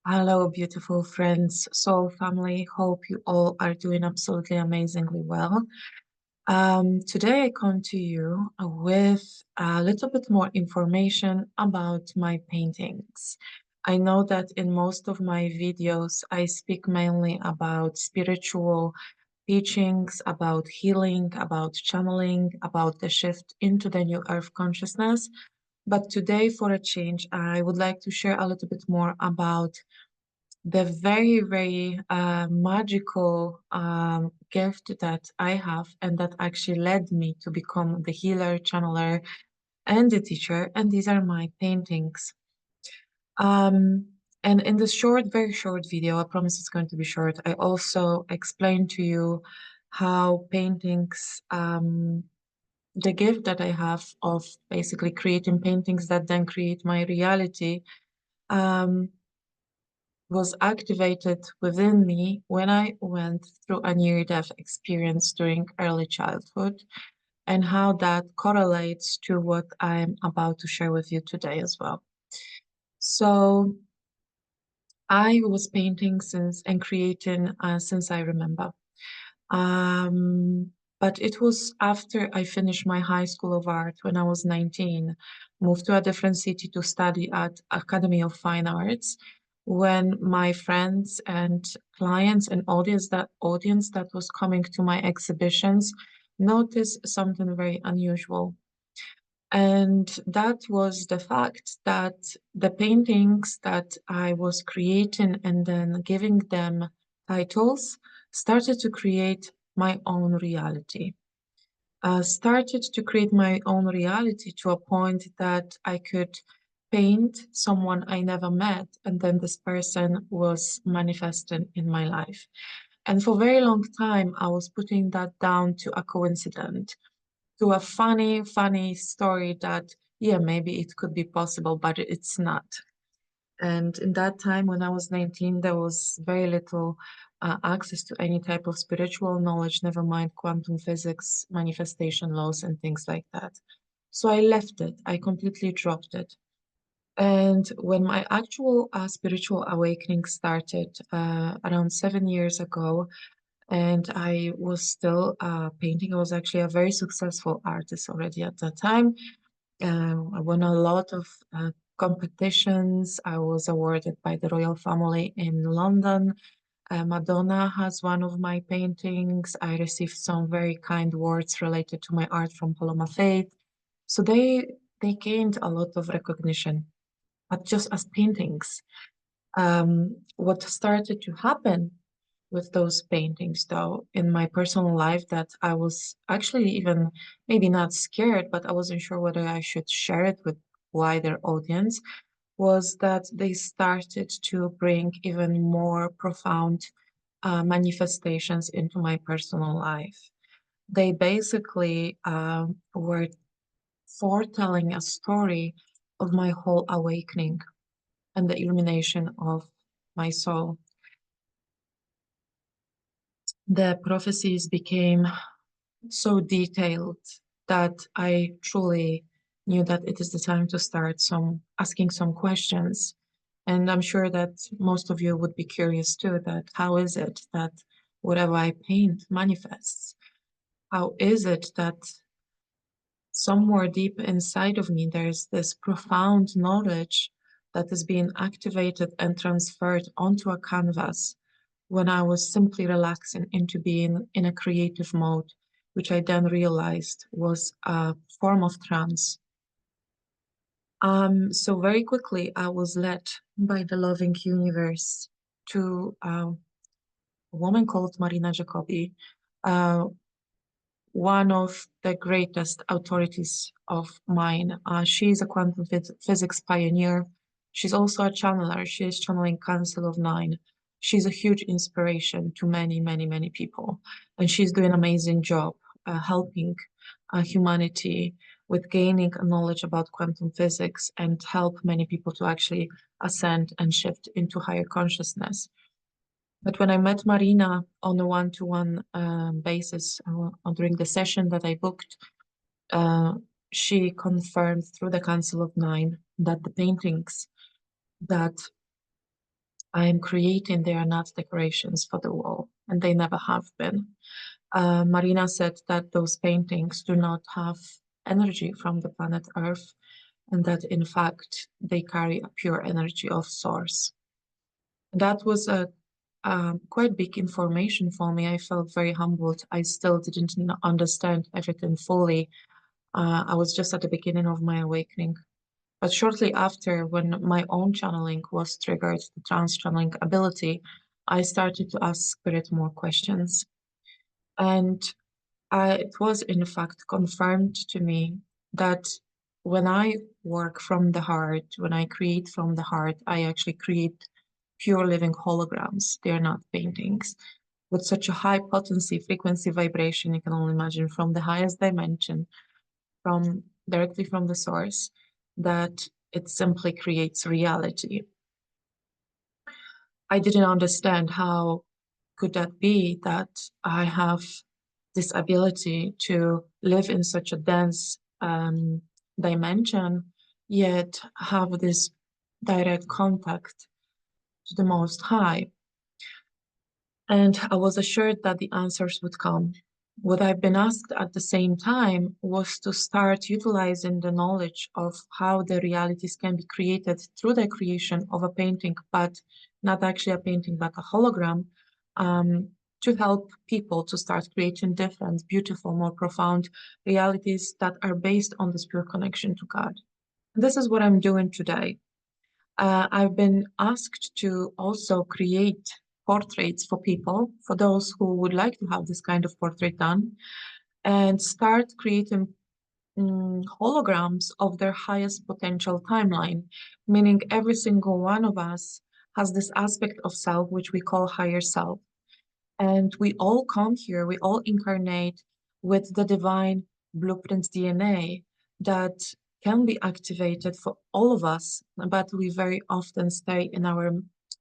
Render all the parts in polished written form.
Hello, beautiful friends, soul family. Hope you all are doing absolutely amazingly well. Today, I come to you with a little bit more information about my paintings. I know that in most of my videos, I speak mainly about spiritual teachings, about healing, about channeling, about the shift into the new earth consciousness. But today, for a change, I would like to share a little bit more about the very, very magical gift that I have, and that actually led me to become the healer, channeler, and the teacher. And these are my paintings. Um, and in this short, very short video, I promise it's going to be short, I also explain to you how paintings, the gift that I have of basically creating paintings that then create my reality. Um, was activated within me when I went through a near-death experience during early childhood, and how that correlates to what I'm about to share with you today as well. So I was painting since and creating since I remember. Um, but it was after I finished my high school of art when I was 19, moved to a different city to study at Academy of Fine Arts, when my friends and clients and audience that was coming to my exhibitions noticed something very unusual. And that was the fact that the paintings that I was creating and then giving them titles started to create my own reality. Started to create my own reality to a point that I could paint someone I never met, and then this person was manifesting in my life. And for a very long time, I was putting that down to a coincidence, to a funny, funny story that, yeah, maybe it could be possible, but it's not. And in that time, when I was 19, there was very little access to any type of spiritual knowledge, never mind quantum physics, manifestation laws, and things like that. So I left it, I completely dropped it. And when my actual spiritual awakening started around 7 years ago, and I was still painting. I was actually a very successful artist already at that time. I won a lot of competitions. I was awarded by the royal family in London. Madonna has one of my paintings. I received some very kind words related to my art from Paloma Faith. So they gained a lot of recognition, but just as paintings. What started to happen with those paintings, though, in my personal life, that I was actually even maybe not scared, but I wasn't sure whether I should share it with wider audience, was that they started to bring even more profound manifestations into my personal life. They basically were foretelling a story of my whole awakening and the illumination of my soul. The prophecies became so detailed that I truly knew that it is the time to start asking some questions. And I'm sure that most of you would be curious too, that how is it that whatever I paint manifests? How is it that somewhere deep inside of me there's this profound knowledge that is being activated and transferred onto a canvas when I was simply relaxing into being in a creative mode, which I then realized was a form of trance. So very quickly, I was led by the loving universe to a woman called Marina Jacobi, uh, one of the greatest authorities of mine. She is a quantum physics pioneer. She's also a channeler. She is channeling Council of Nine. She's a huge inspiration to many, many, many people. And she's doing an amazing job helping humanity with gaining knowledge about quantum physics and help many people to actually ascend and shift into higher consciousness. But when I met Marina on a one-to-one basis during the session that I booked, uh, she confirmed through the Council of Nine that the paintings that I am creating, they are not decorations for the wall, and they never have been. Marina said that those paintings do not have energy from the planet Earth, and that in fact they carry a pure energy of source. That was a quite big information for me. I felt very humbled. I still didn't understand everything fully. I was just at the beginning of my awakening. But shortly after, when my own channeling was triggered, the trance channeling ability, I started to ask Spirit more questions. And it was, in fact, confirmed to me that when I work from the heart, when I create from the heart, I actually create pure living holograms. They're not paintings. With such a high potency, frequency, vibration, you can only imagine from the highest dimension, from directly from the source, that it simply creates reality. I didn't understand how could that be that I have this ability to live in such a dense dimension, yet have this direct contact to the Most High. And I was assured that the answers would come. What I've been asked at the same time was to start utilizing the knowledge of how the realities can be created through the creation of a painting, but not actually a painting, but a hologram, to help people to start creating different, beautiful, more profound realities that are based on this pure connection to God. This is what I'm doing today. I've been asked to also create portraits for people, for those who would like to have this kind of portrait done, and start creating holograms of their highest potential timeline, meaning every single one of us has this aspect of self, which we call higher self. And we all come here, we all incarnate with the divine blueprint DNA that can be activated for all of us, but we very often stay in our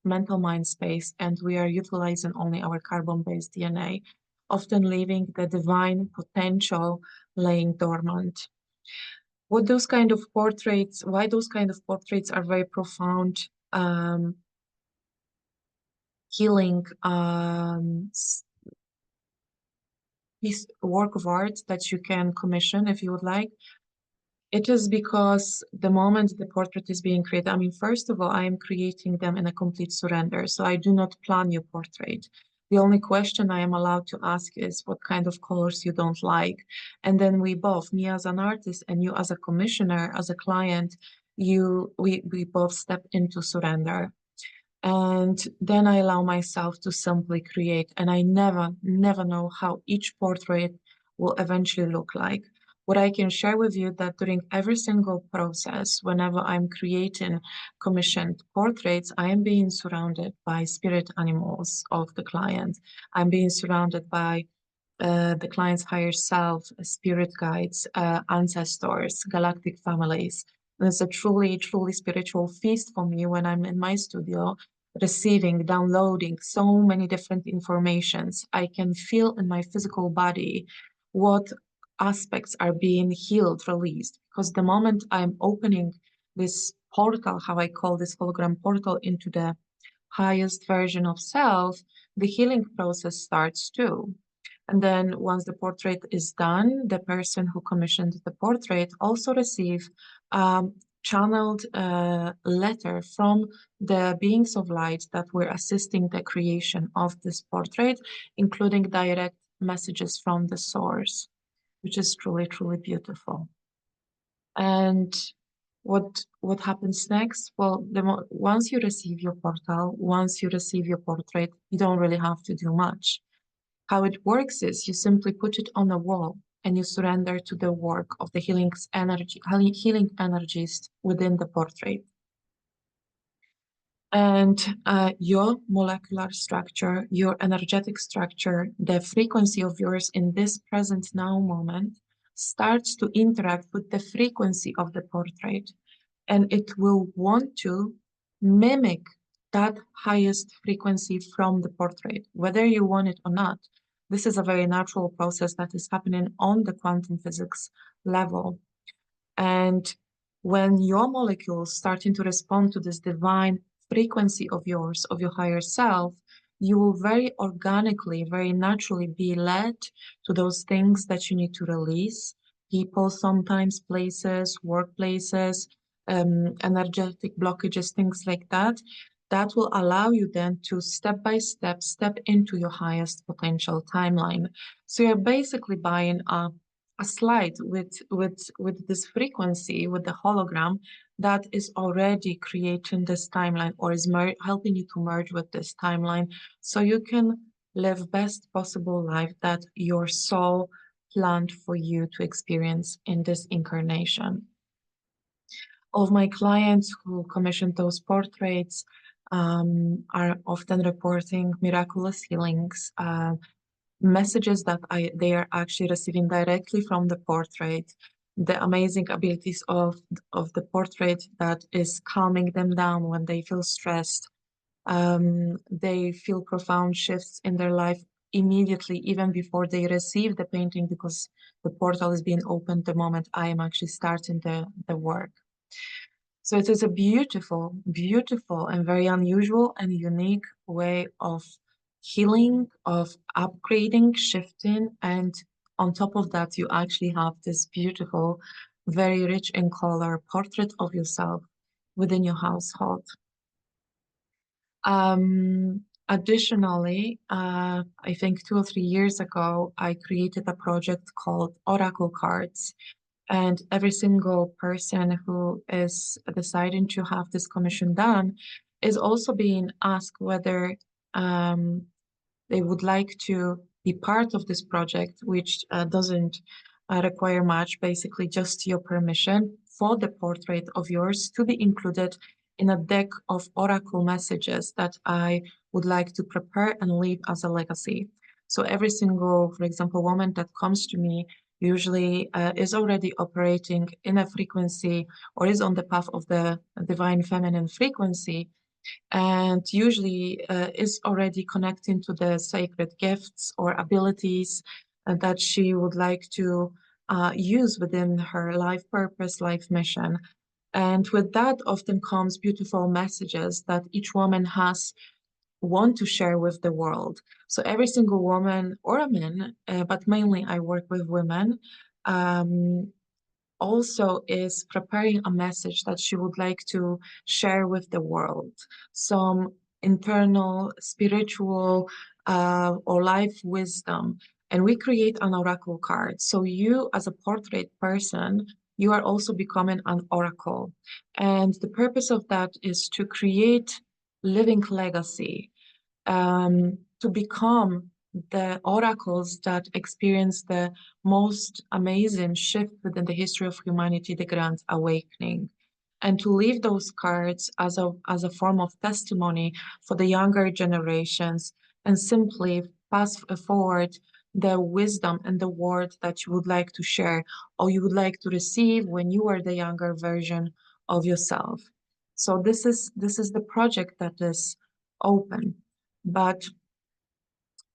mental mind space and we are utilizing only our carbon-based DNA, often leaving the divine potential laying dormant. What those kind of portraits, why those kind of portraits are very profound, healing piece work of art that you can commission if you would like. It is because the moment the portrait is being created, I mean, first of all, I am creating them in a complete surrender. So I do not plan your portrait. The only question I am allowed to ask is what kind of colors you don't like. And then we both, me as an artist and you as a commissioner, as a client, we both step into surrender. And then I allow myself to simply create. And I never know how each portrait will eventually look like. What I can share with you that during every single process, whenever I'm creating commissioned portraits, I am being surrounded by spirit animals of the client. I'm being surrounded by the client's higher self, spirit guides, ancestors, galactic families. And it's a truly spiritual feast for me when I'm in my studio, receiving, downloading so many different informations. I can feel in my physical body what aspects are being healed, released. Because the moment I'm opening this portal, how I call this hologram portal, into the highest version of self, the healing process starts too. And then once the portrait is done, the person who commissioned the portrait also receive channeled letter from the beings of light that were assisting the creation of this portrait, including direct messages from the source, which is truly beautiful. And what happens next? Well, once you receive your portal, once you receive your portrait, you don't really have to do much. How it works is you simply put it on a wall and you surrender to the work of the healing energies within the portrait. And your molecular structure, your energetic structure, the frequency of yours in this present now moment starts to interact with the frequency of the portrait. And it will want to mimic that highest frequency from the portrait, whether you want it or not. This is a very natural process that is happening on the quantum physics level. And when your molecules starting to respond to this divine frequency of yours, of your higher self, you will very organically, very naturally be led to those things that you need to release. People, sometimes places, workplaces, energetic blockages, things like that. That will allow you then to step by step, step into your highest potential timeline. So you're basically buying a slide with this frequency, with the hologram that is already creating this timeline or is helping you to merge with this timeline so you can live best possible life that your soul planned for you to experience in this incarnation. All of my clients who commissioned those portraits are often reporting miraculous healings, messages that they are actually receiving directly from the portrait, the amazing abilities of the portrait that is calming them down when they feel stressed. They feel profound shifts in their life immediately, even before they receive the painting, because the portal is being opened the moment I am actually starting the work. So it is a beautiful, beautiful and very unusual and unique way of healing, of upgrading, shifting, and on top of that, you actually have this beautiful, very rich in color portrait of yourself within your household. Additionally, I think 2 or 3 years ago, I created a project called Oracle Cards. And every single person who is deciding to have this commission done is also being asked whether they would like to be part of this project, which doesn't require much, basically just your permission for the portrait of yours to be included in a deck of oracle messages that I would like to prepare and leave as a legacy. So every single, for example, woman that comes to me usually is already operating in a frequency or is on the path of the divine feminine frequency, and usually is already connecting to the sacred gifts or abilities that she would like to use within her life purpose, life mission. And with that often comes beautiful messages that each woman has want to share with the world. So every single woman or a man, but mainly I work with women, um, also is preparing a message that she would like to share with the world. Some internal, spiritual, or life wisdom. And we create an oracle card. So you, as a portrait person, you are also becoming an oracle. And the purpose of that is to create living legacy, to become the oracles that experience the most amazing shift within the history of humanity, the Grand Awakening, and to leave those cards as a form of testimony for the younger generations and simply pass forward the wisdom and the word that you would like to share or you would like to receive when you were the younger version of yourself. So this is the project that is open. But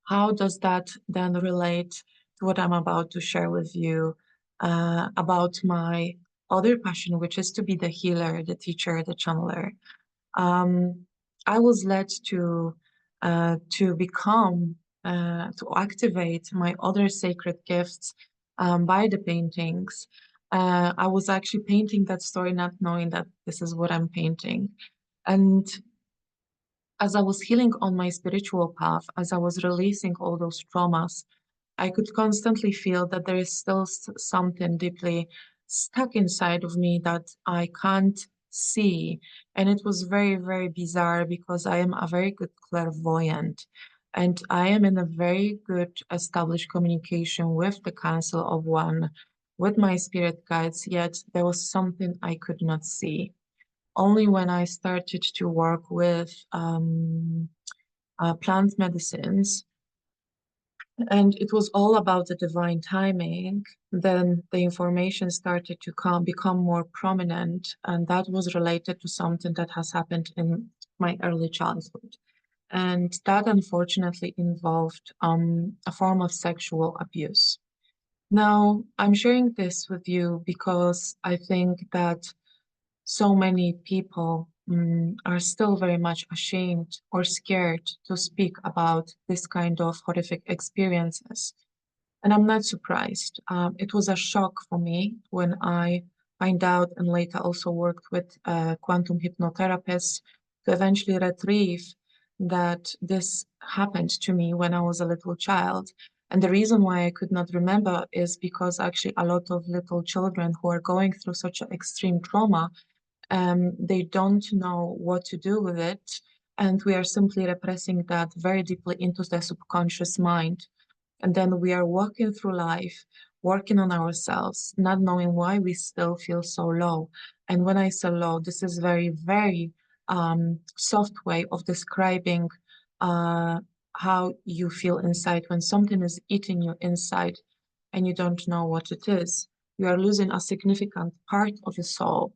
how does that then relate to what I'm about to share with you about my other passion, which is to be the healer, the teacher, the channeler? I was led to become to activate my other sacred gifts by the paintings. I was actually painting that story, not knowing that this is what I'm painting. And as I was healing on my spiritual path, as I was releasing all those traumas, I could constantly feel that there is still something deeply stuck inside of me that I can't see. And it was very, very bizarre because I am a very good clairvoyant and I am in a very good established communication with the Council of One, with my spirit guides, yet there was something I could not see. Only when I started to work with plant medicines, and it was all about the divine timing, then the information started to become more prominent, and that was related to something that has happened in my early childhood. And that unfortunately involved a form of sexual abuse. Now, I'm sharing this with you because I think that so many people are still very much ashamed or scared to speak about this kind of horrific experiences. And I'm not surprised. It was a shock for me when I find out and later also worked with quantum hypnotherapists to eventually retrieve that this happened to me when I was a little child. And the reason why I could not remember is because actually a lot of little children who are going through such an extreme trauma, they don't know what to do with it. And we are simply repressing that very deeply into the subconscious mind. And then we are walking through life, working on ourselves, not knowing why we still feel so low. And when I say low, this is very, very soft way of describing uh, how you feel inside when something is eating you inside and you don't know what it is. You are losing a significant part of your soul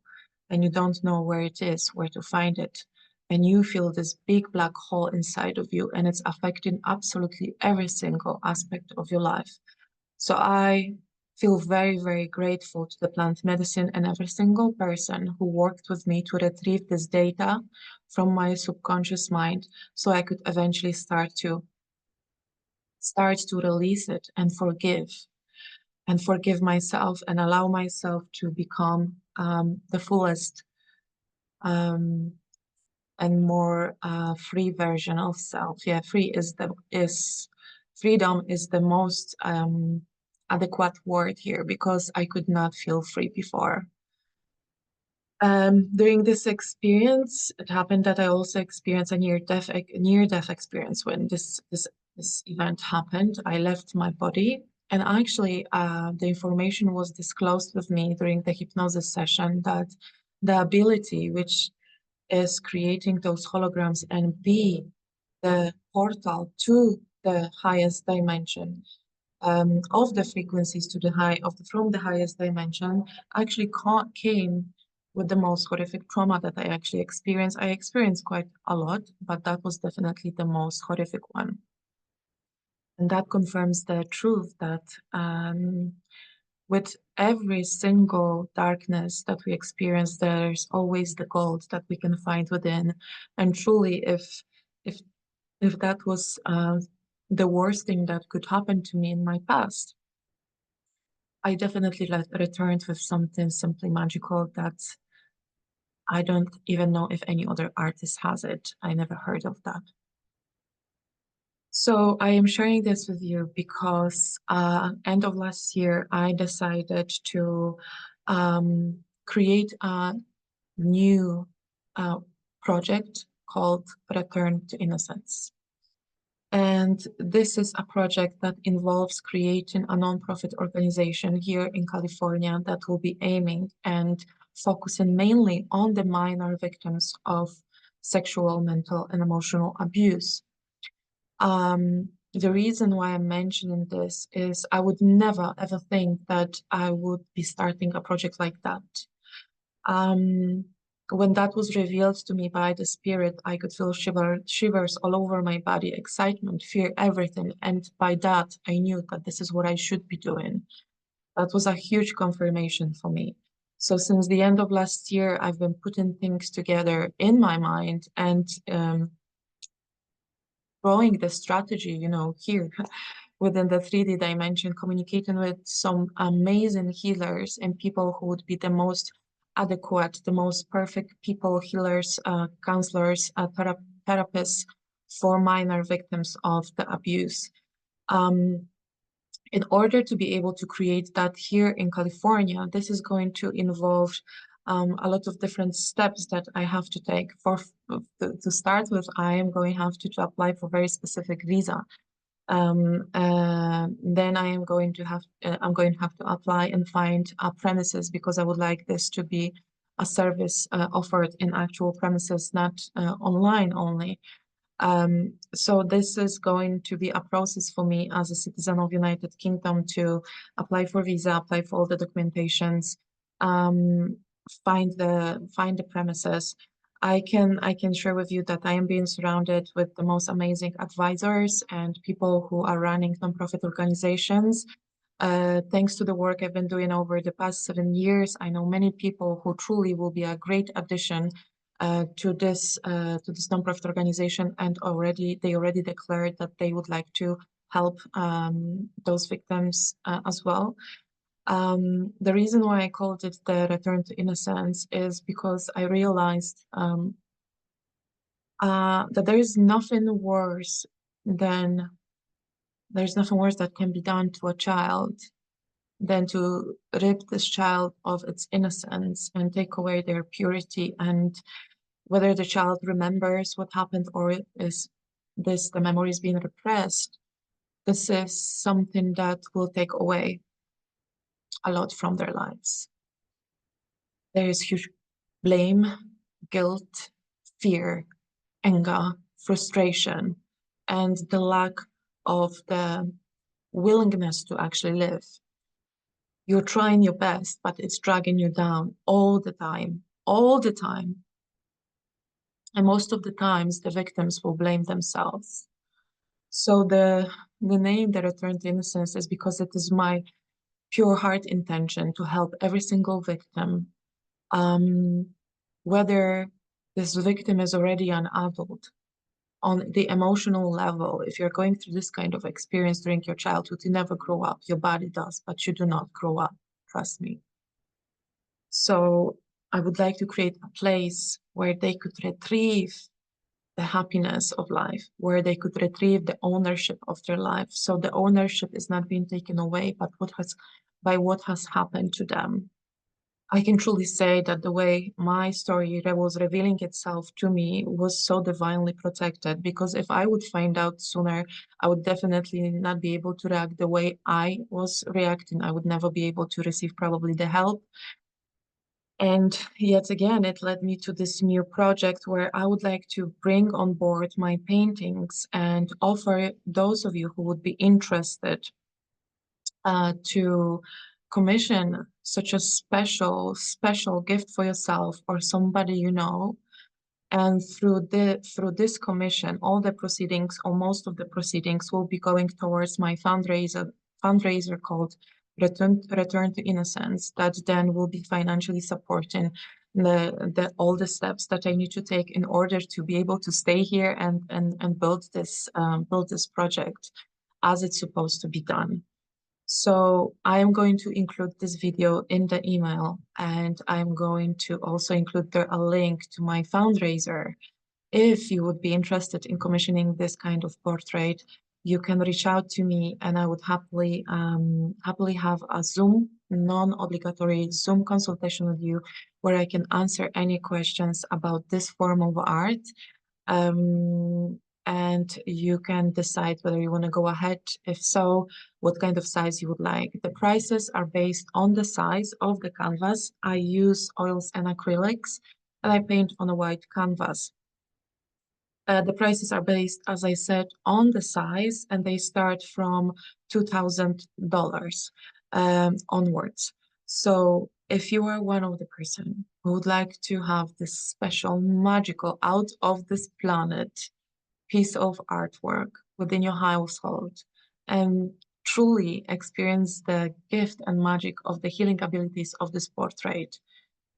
and you don't know where it is, where to find it. And you feel this big black hole inside of you, and it's affecting absolutely every single aspect of your life. So I feel very, very grateful to the plant medicine and every single person who worked with me to retrieve this data from my subconscious mind so I could eventually start to release it and forgive myself and allow myself to become the fullest um, and more free version of self. Yeah, freedom is the most adequate word here because I could not feel free before. During this experience, it happened that I also experienced a near-death experience when this event happened. I left my body, and actually, the information was disclosed with me during the hypnosis session that the ability, which is creating those holograms and be the portal to the highest dimension of the frequencies to the high of the, from the highest dimension actually came with the most horrific trauma that I actually experienced. I experienced quite a lot, but that was definitely the most horrific one. And that confirms the truth that with every single darkness that we experience, there's always the gold that we can find within. And truly, if if that was the worst thing that could happen to me in my past, I definitely returned with something simply magical that I don't even know if any other artist has it. I never heard of that. So I am sharing this with you because end of last year, I decided to create a new uh, project called Return to Innocence. And this is a project that involves creating a nonprofit organization here in California that will be aiming and focusing mainly on the minor victims of sexual, mental, and emotional abuse. The reason why I'm mentioning this is I would never ever think that I would be starting a project like that. Um, when that was revealed to me by the spirit, I could feel shivers all over my body, excitement, fear, everything. And by that, I knew that this is what I should be doing. That was a huge confirmation for me. So since the end of last year, I've been putting things together in my mind and growing the strategy, here within the 3D dimension, communicating with some amazing healers and people who would be the most adequate, the most perfect people, healers, counselors, therapists for minor victims of the abuse. In order to be able to create that here in California, this is going to involve a lot of different steps that I have to take. To start with, I am going to apply for very specific visa. Then I'm going to have to apply and find premises because I would like this to be a service offered in actual premises, not online only. So this is going to be a process for me as a citizen of United Kingdom to apply for visa, apply for all the documentations, um, find the premises. I can share with you that I am being surrounded with the most amazing advisors and people who are running nonprofit organizations. Thanks to the work I've been doing over the past 7 years, I know many people who truly will be a great addition to this nonprofit organization, and they already declared that they would like to help those victims as well. The reason why I called it the Return to Innocence is because I realized that than there's nothing worse that can be done to a child than to rip this child of its innocence and take away their purity. And whether the child remembers what happened or the memory is being repressed, this is something that will take away a lot from their lives. There is huge blame, guilt, fear, anger, frustration, and the lack of the willingness to actually live. You're trying your best, but it's dragging you down all the time, all the time. And most of the times, the victims will blame themselves. So the name, The Return to Innocence, is because it is my pure heart intention to help every single victim, whether this victim is already an adult. On the emotional level, if you're going through this kind of experience during your childhood, you never grow up. Your body does, but you do not grow up. Trust me. So I would like to create a place where they could retrieve the happiness of life, where they could retrieve the ownership of their life. So the ownership is not being taken away, but by what has happened to them. I can truly say that the way my story was revealing itself to me was so divinely protected, because if I would find out sooner, I would definitely not be able to react the way I was reacting. I would never be able to receive probably the help. And yet again, it led me to this new project where I would like to bring on board my paintings and offer those of you who would be interested to commission such a special gift for yourself or somebody you know. And through this commission, all the proceedings or most of the proceedings will be going towards my fundraiser called Return to Innocence, that then will be financially supporting all the steps that I need to take in order to be able to stay here and build this project as it's supposed to be done. So I am going to include this video in the email, and I'm going to also include a link to my fundraiser. If you would be interested in commissioning this kind of portrait, you can reach out to me, and I would happily have a non-obligatory Zoom consultation with you, where I can answer any questions about this form of art. And you can decide whether you want to go ahead. If so, what kind of size you would like. The prices are based on the size of the canvas. I use oils and acrylics, and I paint on a white canvas. The prices are based, as I said, on the size, and they start from $2,000 onwards. So if you are one of the person who would like to have this special, magical, out of this planet piece of artwork within your household and truly experience the gift and magic of the healing abilities of this portrait,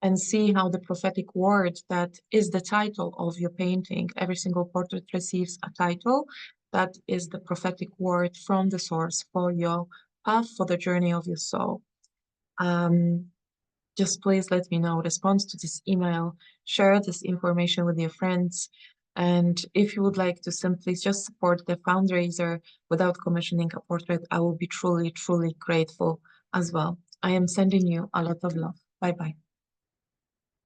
and see how the prophetic word that is the title of your painting, every single portrait receives a title that is the prophetic word from the source for your path, for the journey of your soul. Just please let me know, respond to this email, share this information with your friends. And if you would like to simply just support the fundraiser without commissioning a portrait, I will be truly, truly grateful as well. I am sending you a lot of love. Bye-bye.